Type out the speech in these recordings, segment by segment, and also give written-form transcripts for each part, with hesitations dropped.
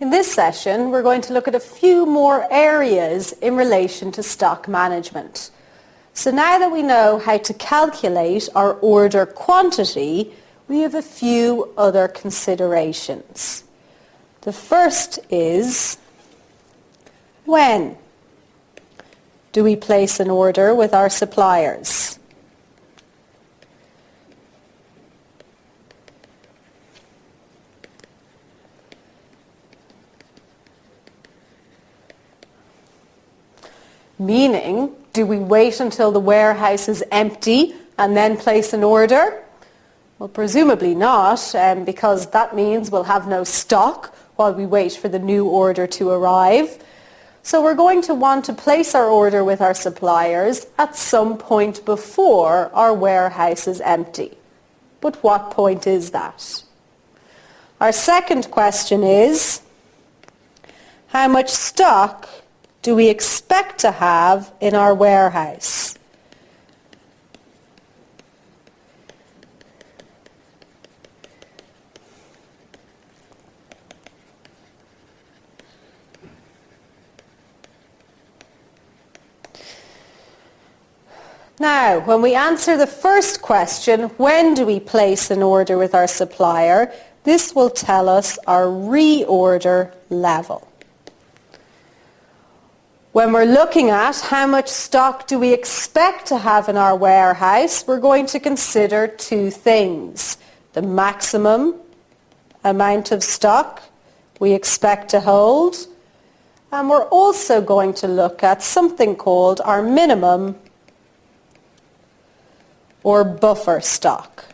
In this session, we're going to look at a few more areas in relation to stock management. So now that we know how to calculate our order quantity, we have a few other considerations. The first is, when do we place an order with our suppliers? Meaning, do we wait until the warehouse is empty and then place an order? Well, presumably not, because that means we'll have no stock while we wait for the new order to arrive. So we're going to want to place our order with our suppliers at some point before our warehouse is empty. But what point is that? Our second question is, how much stock do we expect to have in our warehouse? Now, when we answer the first question, when do we place an order with our supplier, this will tell us our reorder level. When we're looking at how much stock do we expect to have in our warehouse, we're going to consider two things: the maximum amount of stock we expect to hold, and we're also going to look at something called our minimum or buffer stock.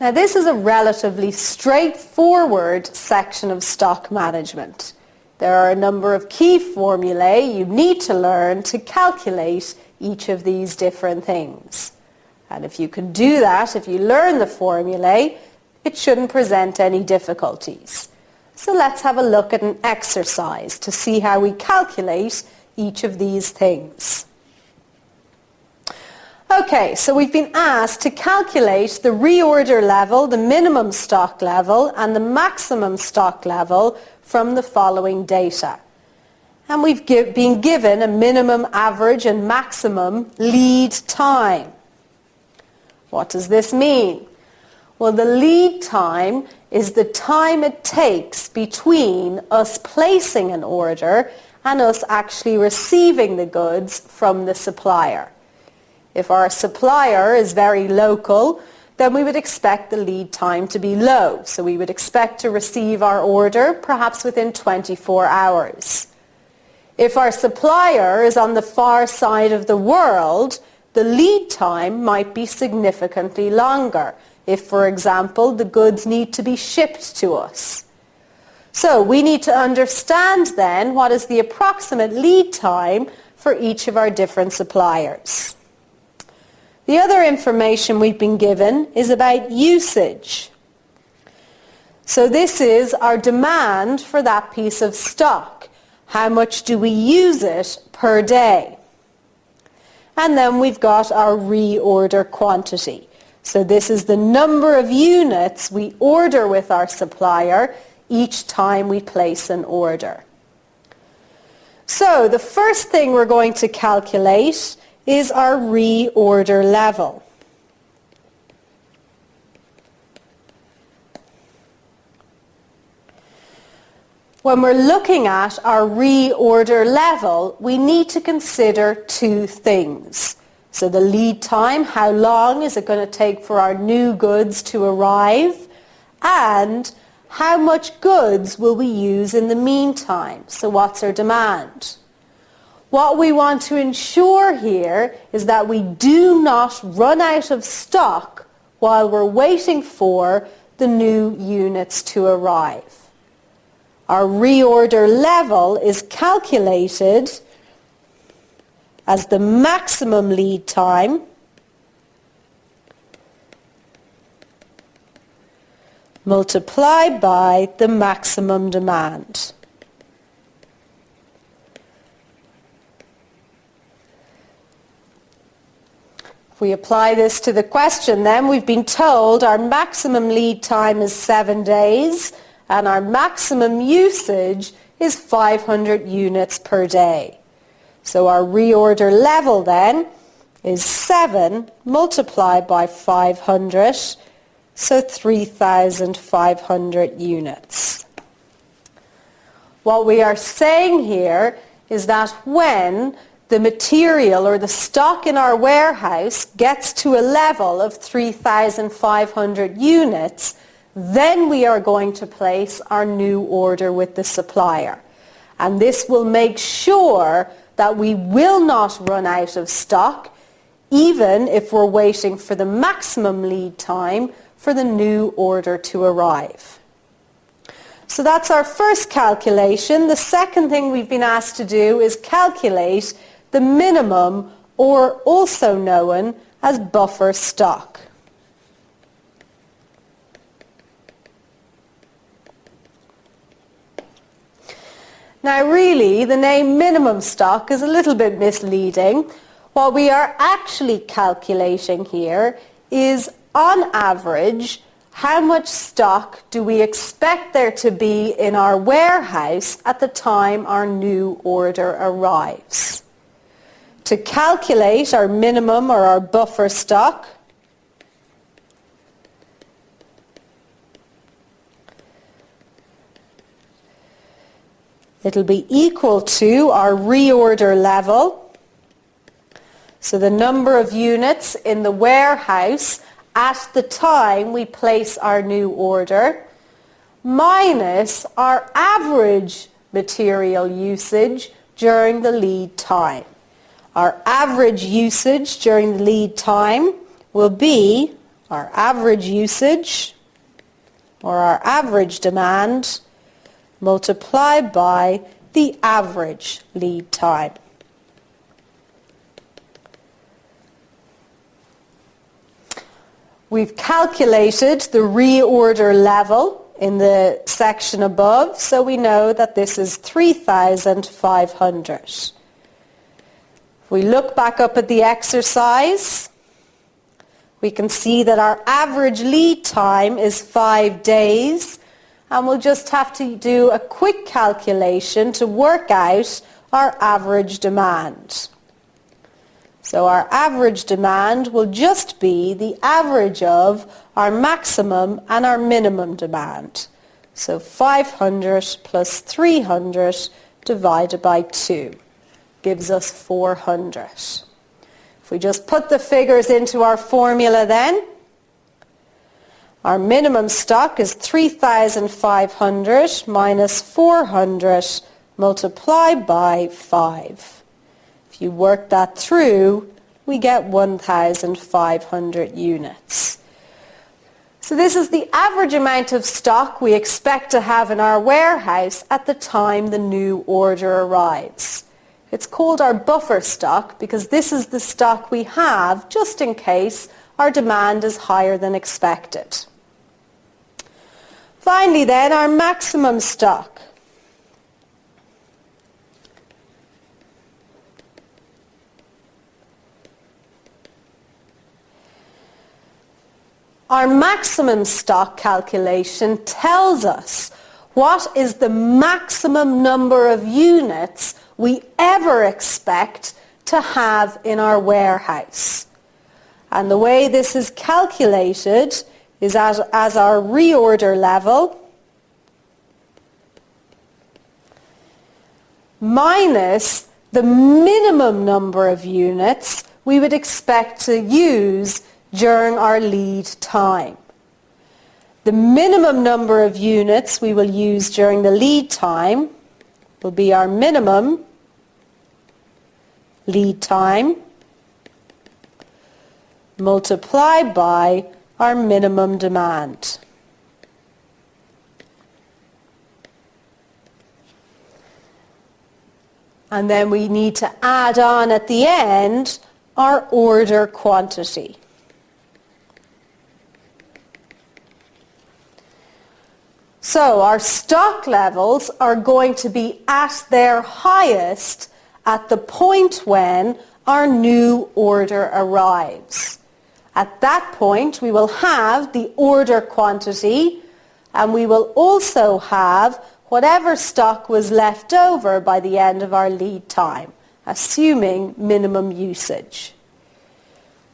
Now, this is a relatively straightforward section of stock management. There are a number of key formulae you need to learn to calculate each of these different things. And if you can do that, if you learn the formulae, it shouldn't present any difficulties. So let's have a look at an exercise to see how we calculate each of these things. Okay, so we've been asked to calculate the reorder level, the minimum stock level, and the maximum stock level from the following data. And we've been given a minimum, average, and maximum lead time. What does this mean? Well, the lead time is the time it takes between us placing an order and us actually receiving the goods from the supplier. If our supplier is very local, then we would expect the lead time to be low. So we would expect to receive our order perhaps within 24 hours. If our supplier is on the far side of the world, the lead time might be significantly longer. If, for example, the goods need to be shipped to us. So we need to understand then what is the approximate lead time for each of our different suppliers. The other information we've been given is about usage. So this is our demand for that piece of stock. How much do we use it per day? And then we've got our reorder quantity. So this is the number of units we order with our supplier each time we place an order. So the first thing we're going to calculate is our reorder level. When we're looking at our reorder level, we need to consider two things. So the lead time, how long is it going to take for our new goods to arrive, and how much goods will we use in the meantime? So what's our demand? What we want to ensure here is that we do not run out of stock while we're waiting for the new units to arrive. Our reorder level is calculated as the maximum lead time multiplied by the maximum demand. If we apply this to the question then, we've been told our maximum lead time is 7 days and our maximum usage is 500 units per day. So our reorder level then is 7 multiplied by 500, so 3,500 units. What we are saying here is that when the material or the stock in our warehouse gets to a level of 3,500 units, then we are going to place our new order with the supplier. And this will make sure that we will not run out of stock, even if we're waiting for the maximum lead time for the new order to arrive. So that's our first calculation. The second thing we've been asked to do is calculate the minimum, or also known as buffer stock. Now really, the name minimum stock is a little bit misleading. What we are actually calculating here is, on average, how much stock do we expect there to be in our warehouse at the time our new order arrives. To calculate our minimum or our buffer stock, it'll be equal to our reorder level, so the number of units in the warehouse at the time we place our new order, minus our average material usage during the lead time. Our average usage during the lead time will be our average usage, or our average demand, multiplied by the average lead time. We've calculated the reorder level in the section above, so we know that this is 3,500. If we look back up at the exercise, we can see that our average lead time is 5 days, and we'll just have to do a quick calculation to work out our average demand. So our average demand will just be the average of our maximum and our minimum demand. So 500 plus 300 divided by 2 gives us 400. If we just put the figures into our formula then, our minimum stock is 3,500 minus 400 multiplied by 5. If you work that through, we get 1,500 units. So this is the average amount of stock we expect to have in our warehouse at the time the new order arrives. It's called our buffer stock because this is the stock we have just in case our demand is higher than expected. Finally then, our maximum stock. Our maximum stock calculation tells us what is the maximum number of units we ever expect to have in our warehouse. And the way this is calculated is as our reorder level minus the minimum number of units we would expect to use during our lead time. The minimum number of units we will use during the lead time will be our minimum lead time multiplied by our minimum demand. And then we need to add on at the end our order quantity. So our stock levels are going to be at their highest at the point when our new order arrives. At that point, we will have the order quantity, and we will also have whatever stock was left over by the end of our lead time, assuming minimum usage.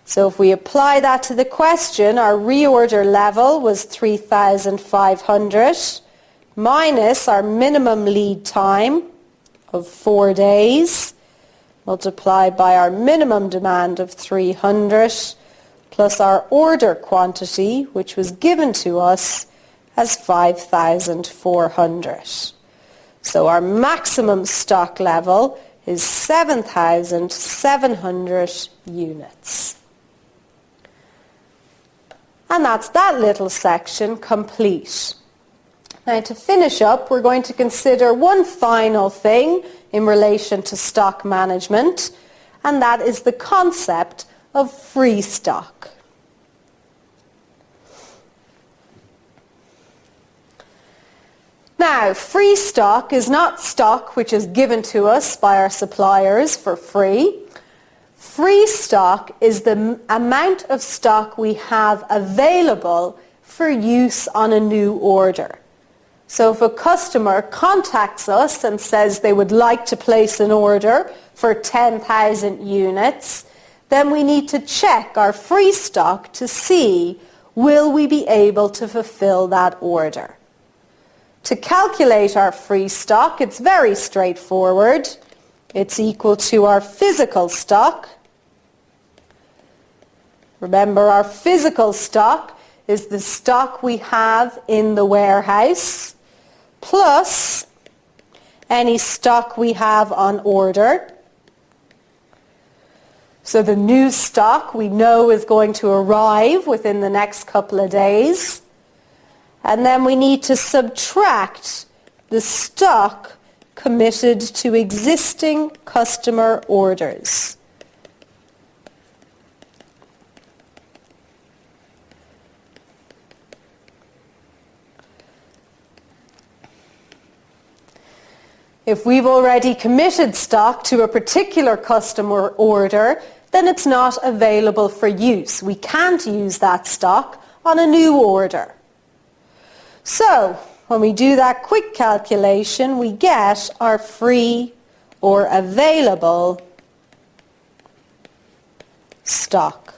So if we apply that to the question, our reorder level was 3,500 minus our minimum lead time of 4 days, multiplied by our minimum demand of 300, plus our order quantity, which was given to us as 5,400. So our maximum stock level is 7,700 units. And that's that little section complete. Now to finish up, we're going to consider one final thing in relation to stock management, and that is the concept of free stock. Now, free stock is not stock which is given to us by our suppliers for free. Free stock is the amount of stock we have available for use on a new order. So if a customer contacts us and says they would like to place an order for 10,000 units, then we need to check our free stock to see, will we be able to fulfill that order? To calculate our free stock, it's very straightforward. It's equal to our physical stock. Remember, our physical stock is the stock we have in the warehouse, plus any stock we have on order. So the new stock we know is going to arrive within the next couple of days. And then we need to subtract the stock committed to existing customer orders. If we've already committed stock to a particular customer order, then it's not available for use. We can't use that stock on a new order. So, when we do that quick calculation, we get our free or available stock.